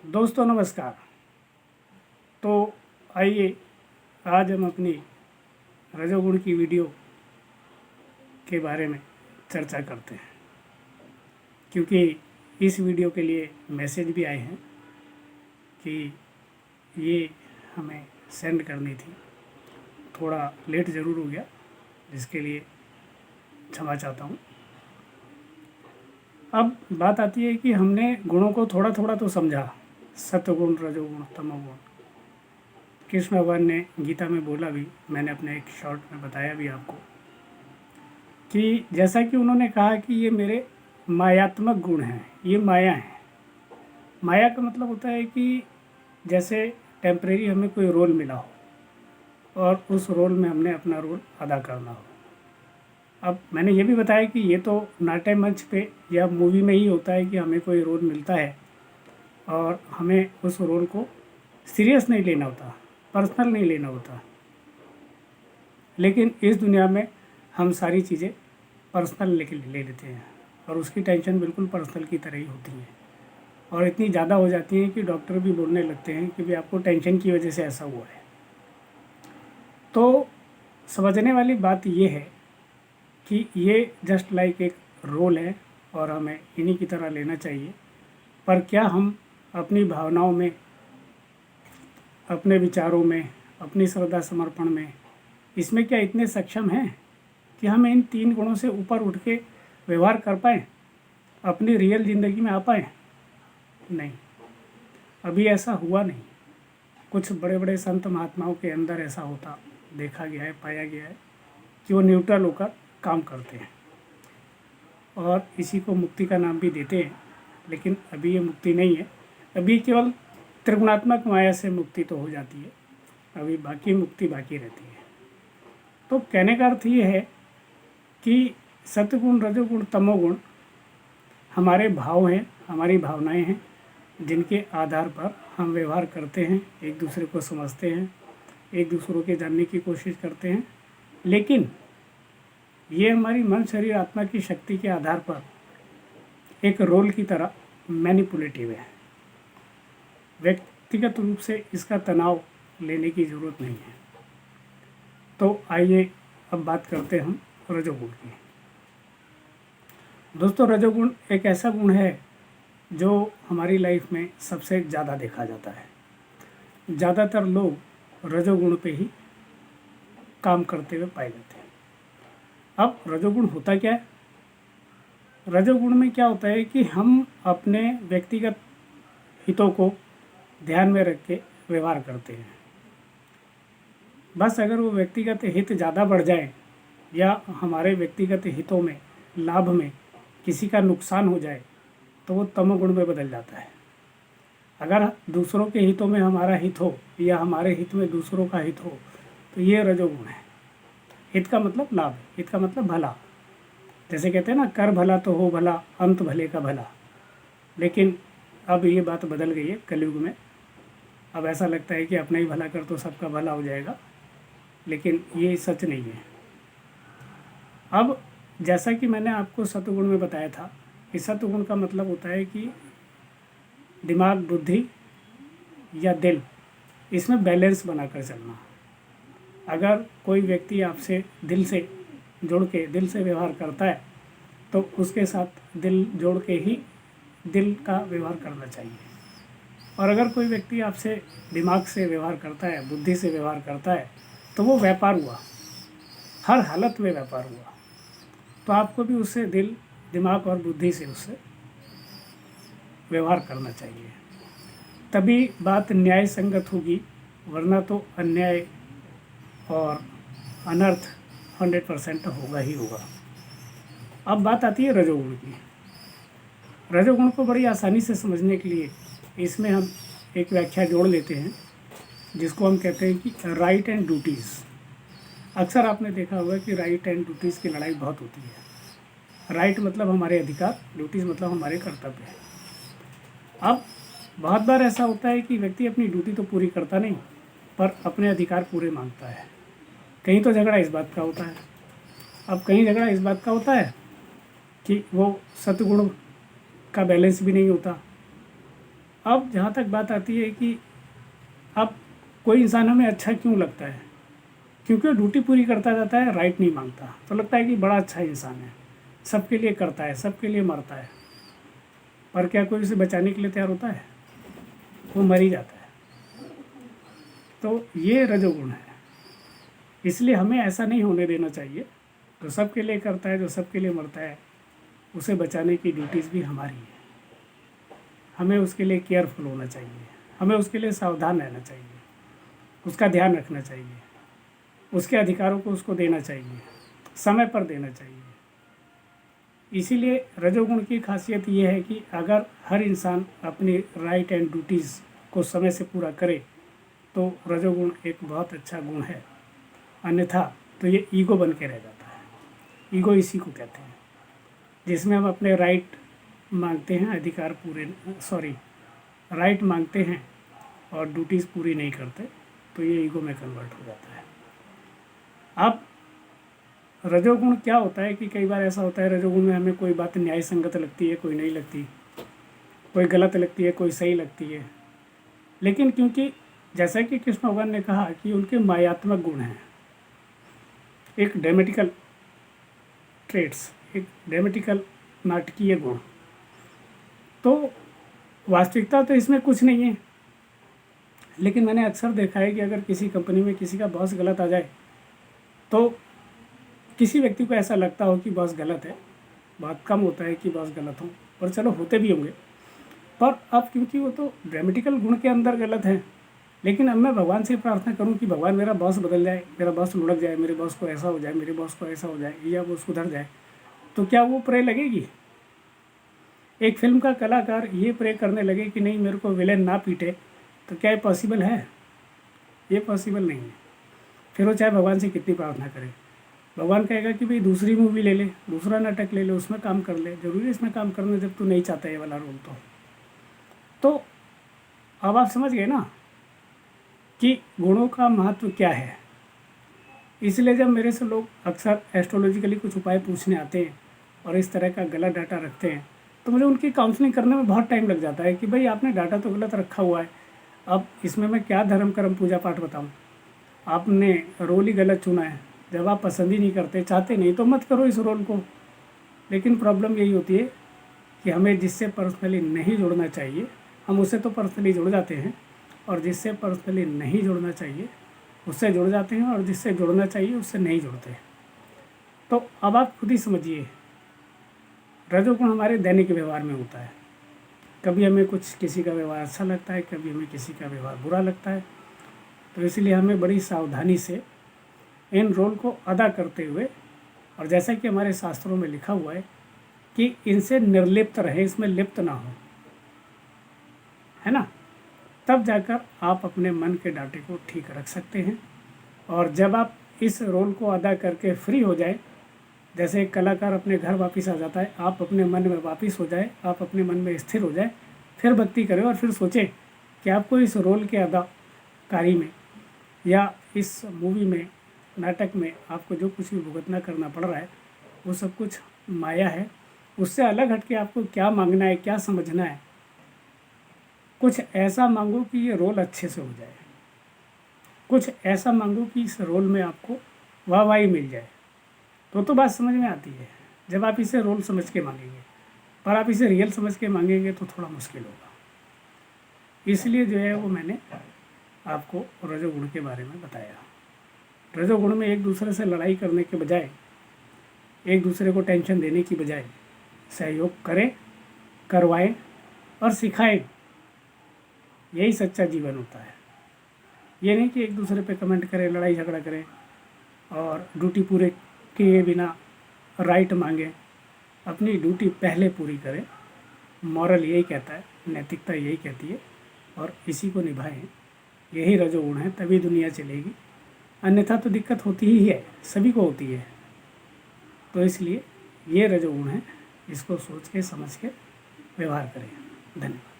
दोस्तों नमस्कार। तो आइए आज हम अपनी रजोगुण की वीडियो के बारे में चर्चा करते हैं, क्योंकि इस वीडियो के लिए मैसेज भी आए हैं कि ये हमें सेंड करनी थी। थोड़ा लेट ज़रूर हो गया, जिसके लिए क्षमा चाहता हूँ। अब बात आती है कि हमने गुणों को थोड़ा थोड़ा तो समझा, सत्वगुण, रजोगुण, तमोगुण। कृष्ण भगवान ने गीता में बोला भी, मैंने अपने एक शॉर्ट में बताया भी आपको, कि जैसा कि उन्होंने कहा कि ये मेरे मायात्मक गुण हैं, ये माया है। माया का मतलब होता है कि जैसे टेम्परेरी हमें कोई रोल मिला हो और उस रोल में हमने अपना रोल अदा करना हो। अब मैंने ये भी बताया कि ये तो नाट्य मंच पे या मूवी में ही होता है कि हमें कोई रोल मिलता है और हमें उस रोल को सीरियस नहीं लेना होता, पर्सनल नहीं लेना होता। लेकिन इस दुनिया में हम सारी चीज़ें पर्सनल ले लेते हैं और उसकी टेंशन बिल्कुल पर्सनल की तरह ही होती है और इतनी ज़्यादा हो जाती है कि डॉक्टर भी बोलने लगते हैं कि भाई आपको टेंशन की वजह से ऐसा हुआ है। तो समझने वाली बात ये है कि ये जस्ट लाइक एक रोल है और हमें इन्हीं की तरह लेना चाहिए। पर क्या हम अपनी भावनाओं में, अपने विचारों में, अपनी श्रद्धा समर्पण में, इसमें क्या इतने सक्षम हैं कि हम इन 3 गुणों से ऊपर उठ के व्यवहार कर पाएँ, अपनी रियल ज़िंदगी में आ पाएँ? नहीं, अभी ऐसा हुआ नहीं। कुछ बड़े बड़े संत महात्माओं के अंदर ऐसा होता देखा गया है, पाया गया है कि वो न्यूट्रल होकर काम करते हैं और इसी को मुक्ति का नाम भी देते हैं। लेकिन अभी ये मुक्ति नहीं है, अभी केवल त्रिगुणात्मक माया से मुक्ति तो हो जाती है, अभी बाकी मुक्ति बाकी रहती है। तो कहने का अर्थ ये है कि सत्वगुण, रजोगुण, तमोगुण हमारे भाव हैं, हमारी भावनाएं हैं, जिनके आधार पर हम व्यवहार करते हैं, एक दूसरे को समझते हैं, एक दूसरों के जानने की कोशिश करते हैं। लेकिन ये हमारी मन, शरीर, आत्मा की शक्ति के आधार पर एक रोल की तरह मैनिपुलेटिव है। व्यक्तिगत रूप से इसका तनाव लेने की ज़रूरत नहीं है। तो आइए अब बात करते हैं हम रजोगुण की। दोस्तों, रजोगुण एक ऐसा गुण है जो हमारी लाइफ में सबसे ज़्यादा देखा जाता है। ज़्यादातर लोग रजोगुण पे ही काम करते हुए पाए जाते हैं। अब रजोगुण होता क्या है? रजोगुण में क्या होता है कि हम अपने व्यक्तिगत हितों को ध्यान में रख के व्यवहार करते हैं। बस अगर वो व्यक्तिगत हित ज़्यादा बढ़ जाए या हमारे व्यक्तिगत हितों में, लाभ में किसी का नुकसान हो जाए तो वो तमोगुण में बदल जाता है। अगर दूसरों के हितों में हमारा हित हो या हमारे हित में दूसरों का हित हो तो ये रजोगुण है। हित का मतलब लाभ, हित का मतलब भला। जैसे कहते हैं ना, कर भला तो हो भला, अंत भले का भला। लेकिन अब ये बात बदल गई है कलयुग में। अब ऐसा लगता है कि अपना ही भला कर तो सबका भला हो जाएगा, लेकिन ये सच नहीं है। अब जैसा कि मैंने आपको सत्वगुण में बताया था कि सत्वगुण का मतलब होता है कि दिमाग, बुद्धि या दिल, इसमें बैलेंस बनाकर चलना। अगर कोई व्यक्ति आपसे दिल से जुड़ के, दिल से व्यवहार करता है तो उसके साथ दिल जोड़ के ही दिल का व्यवहार करना चाहिए। और अगर कोई व्यक्ति आपसे दिमाग से व्यवहार करता है, बुद्धि से व्यवहार करता है, तो वो व्यापार हुआ, हर हालत में व्यापार हुआ। तो आपको भी उससे दिल, दिमाग और बुद्धि से उससे व्यवहार करना चाहिए, तभी बात न्याय संगत होगी, वरना तो अन्याय और अनर्थ 100% होगा ही होगा। अब बात आती है रजोगुण की। रजोगुण को बड़ी आसानी से समझने के लिए इसमें हम एक व्याख्या जोड़ लेते हैं, जिसको हम कहते हैं कि राइट एंड ड्यूटीज़। अक्सर आपने देखा होगा कि राइट एंड ड्यूटीज़ की लड़ाई बहुत होती है। राइट मतलब हमारे अधिकार, ड्यूटीज़ मतलब हमारे कर्तव्य है। अब बहुत बार ऐसा होता है कि व्यक्ति अपनी ड्यूटी तो पूरी करता नहीं, पर अपने अधिकार पूरे मांगता है। कहीं तो झगड़ा इस बात का होता है। अब कहीं झगड़ा इस बात का होता है कि वो सत्गुण का बैलेंस भी नहीं होता अब जहाँ तक बात आती है कि अब कोई इंसान हमें अच्छा क्यों लगता है, क्योंकि वो ड्यूटी पूरी करता जाता है, राइट नहीं मांगता, तो लगता है कि बड़ा अच्छा इंसान है, सबके लिए करता है, सबके लिए मरता है। पर क्या कोई उसे बचाने के लिए तैयार होता है? वो मर ही जाता है। तो ये रजोगुण है। इसलिए हमें ऐसा नहीं होने देना चाहिए। जो सबके लिए करता है, जो सबके लिए मरता है, उसे बचाने की ड्यूटीज़ भी हमारी है। हमें उसके लिए केयरफुल होना चाहिए, हमें उसके लिए सावधान रहना चाहिए, उसका ध्यान रखना चाहिए, उसके अधिकारों को उसको देना चाहिए, समय पर देना चाहिए। इसीलिए रजोगुण की खासियत ये है कि अगर हर इंसान अपनी राइट एंड ड्यूटीज़ को समय से पूरा करे तो रजोगुण एक बहुत अच्छा गुण है। अन्यथा तो ये ईगो बन के रह जाता है। ईगो इसी को कहते हैं, जिसमें हम अपने राइट मांगते हैं, अधिकार पूरे राइट मांगते हैं और ड्यूटीज़ पूरी नहीं करते, तो ये ईगो में कन्वर्ट हो जाता है। अब रजोगुण क्या होता है कि कई बार ऐसा होता है, रजोगुण में हमें कोई बात न्याय संगत लगती है, कोई नहीं लगती, कोई गलत लगती है, कोई सही लगती है। लेकिन क्योंकि जैसा कि कृष्ण भगवान ने कहा कि उनके मायात्मक गुण हैं, एक ड्रामेटिकल ट्रेट्स, एक ड्रामेटिकल नाटकीय गुण, तो वास्तविकता तो इसमें कुछ नहीं है। लेकिन मैंने अक्सर देखा है कि अगर किसी कंपनी में किसी का बॉस गलत आ जाए तो किसी व्यक्ति को ऐसा लगता हो कि बॉस गलत है। बहुत कम होता है कि बॉस गलत हो, पर चलो होते भी होंगे। पर अब क्योंकि वो तो ड्रामेटिकल गुण के अंदर गलत है, लेकिन अब मैं भगवान से प्रार्थना करूं कि भगवान मेरा बॉस बदल जाए, मेरा बॉस लुढ़क जाए, मेरे बॉस को ऐसा हो जाए, मेरे बॉस को ऐसा हो जाए, या वो सुधर जाए, तो क्या वो प्रे लगेगी? एक फिल्म का कलाकार ये प्रे करने लगे कि नहीं मेरे को विलेन ना पीटे, तो क्या ये पॉसिबल है? ये पॉसिबल नहीं है। फिर वो चाहे भगवान से कितनी प्रार्थना करे, भगवान कहेगा कि भाई दूसरी मूवी ले ले, दूसरा नाटक ले ले, उसमें काम कर ले, जरूरी है इसमें काम करना जब तू नहीं चाहता ये वाला रोल। तो अब आप समझ गए ना कि गुणों का महत्व क्या है। इसलिए जब मेरे से लोग अक्सर एस्ट्रोलॉजिकली कुछ उपाय पूछने आते हैं और इस तरह का गलत डाटा रखते हैं, तो मुझे उनकी काउंसलिंग करने में बहुत टाइम लग जाता है कि भाई आपने डाटा तो गलत रखा हुआ है, अब इसमें मैं क्या धर्म कर्म पूजा पाठ बताऊँ? आपने रोल ही गलत चुना है। जब आप पसंद ही नहीं करते, चाहते नहीं, तो मत करो इस रोल को। लेकिन प्रॉब्लम यही होती है कि हमें जिससे पर्सनली नहीं जुड़ना चाहिए हम उससे तो पर्सनली जुड़ जाते हैं, और जिससे पर्सनली नहीं जुड़ना चाहिए उससे जुड़ जाते हैं, और जिससे जुड़ना चाहिए उससे नहीं जुड़ते। तो अब आप खुद ही समझिए, रजोगुण हमारे दैनिक व्यवहार में होता है। कभी हमें कुछ किसी का व्यवहार अच्छा लगता है, कभी हमें किसी का व्यवहार बुरा लगता है। तो इसलिए हमें बड़ी सावधानी से इन रोल को अदा करते हुए, और जैसा कि हमारे शास्त्रों में लिखा हुआ है कि इनसे निर्लिप्त रहे, इसमें लिप्त ना हो, है ना, तब जाकर आप अपने मन के डाटे को ठीक रख सकते हैं। और जब आप इस रोल को अदा करके फ्री हो जाए, जैसे एक कलाकार अपने घर वापस आ जाता है, आप अपने मन में वापस हो जाए, आप अपने मन में स्थिर हो जाए, फिर भक्ति करें और फिर सोचें कि आपको इस रोल के अदाकारी में या इस मूवी में, नाटक में आपको जो कुछ भी भुगतना करना पड़ रहा है वो सब कुछ माया है। उससे अलग हट के आपको क्या मांगना है, क्या समझना है, कुछ ऐसा मांगो कि ये रोल अच्छे से हो जाए, कुछ ऐसा मांगो कि इस रोल में आपको वाहवाही मिल जाए। तो बात समझ में आती है जब आप इसे रोल समझ के मांगेंगे, पर आप इसे रियल समझ के मांगेंगे तो थोड़ा मुश्किल होगा। इसलिए जो है वो मैंने आपको रजोगुण के बारे में बताया। रजोगुण में एक दूसरे से लड़ाई करने के बजाय, एक दूसरे को टेंशन देने की बजाय सहयोग करें, करवाएं और सिखाएं। यही सच्चा जीवन होता है। ये नहीं कि एक दूसरे पे कमेंट करें, लड़ाई झगड़ा करें और ड्यूटी पूरे किए बिना राइट मांगें। अपनी ड्यूटी पहले पूरी करें, मॉरल यही कहता है, नैतिकता यही कहती है, और इसी को निभाएं। यही रजोगुण है, तभी दुनिया चलेगी। अन्यथा तो दिक्कत होती ही है, सभी को होती है। तो इसलिए ये रजोगुण है, इसको सोच के समझ के व्यवहार करें। धन्यवाद।